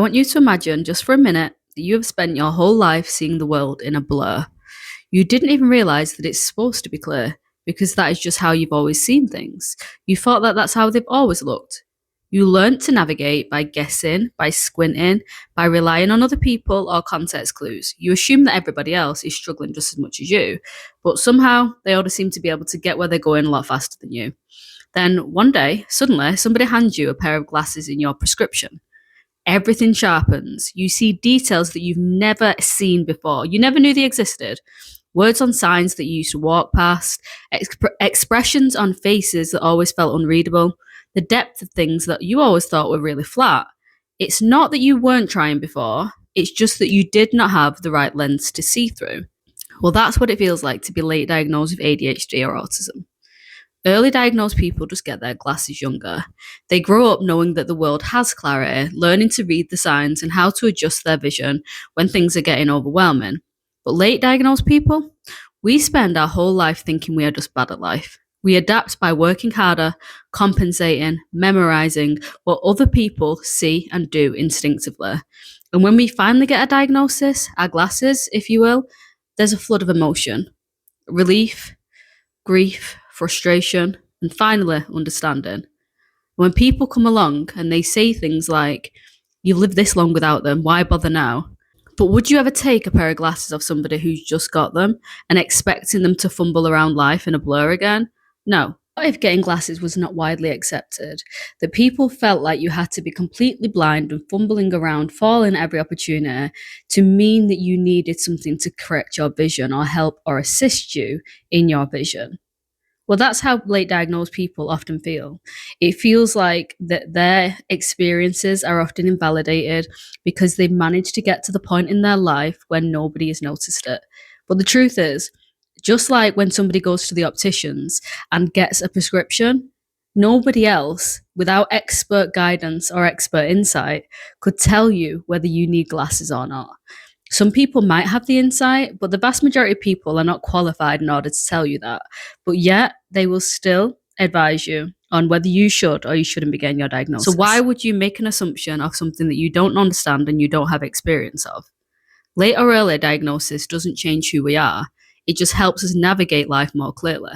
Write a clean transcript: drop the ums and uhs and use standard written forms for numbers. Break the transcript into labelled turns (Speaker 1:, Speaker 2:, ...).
Speaker 1: want you to imagine just for a minute that you have spent your whole life seeing the world in a blur. You didn't even realize that it's supposed to be clear because that is just how you've always seen things. You thought that that's how they've always looked. You learnt to navigate by guessing, by squinting, by relying on other people or context clues. You assume that everybody else is struggling just as much as you, but somehow they all seem to be able to get where they're going a lot faster than you. Then one day, suddenly, somebody hands you a pair of glasses in your prescription. Everything sharpens. You see details that you've never seen before. You never knew they existed. Words on signs that you used to walk past, expressions on faces that always felt unreadable, the depth of things that you always thought were really flat. It's not that you weren't trying before, it's just that you did not have the right lens to see through. Well, that's what it feels like to be late diagnosed with ADHD or autism. Early diagnosed people just get their glasses younger. They grow up knowing that the world has clarity, learning to read the signs and how to adjust their vision when things are getting overwhelming. But late diagnosed people, we spend our whole life thinking we are just bad at life. We adapt by working harder, compensating, memorizing what other people see and do instinctively. And when we finally get a diagnosis, our glasses, if you will, there's a flood of emotion, relief, grief, frustration, and finally, understanding. When people come along and they say things like, you've lived this long without them, why bother now? But would you ever take a pair of glasses off somebody who's just got them and expecting them to fumble around life in a blur again? No. What if getting glasses was not widely accepted? That people felt like you had to be completely blind and fumbling around, falling at every opportunity to mean that you needed something to correct your vision or help or assist you in your vision? Well, that's how late diagnosed people often feel. It feels like that their experiences are often invalidated because they've managed to get to the point in their life when nobody has noticed it. But the truth is, just like when somebody goes to the opticians and gets a prescription, nobody else, without expert guidance or expert insight, could tell you whether you need glasses or not. Some people might have the insight, but the vast majority of people are not qualified in order to tell you that. But yet, they will still advise you on whether you should or you shouldn't be getting your diagnosis. So why would you make an assumption of something that you don't understand and you don't have experience of? Late or early diagnosis doesn't change who we are. It just helps us navigate life more clearly.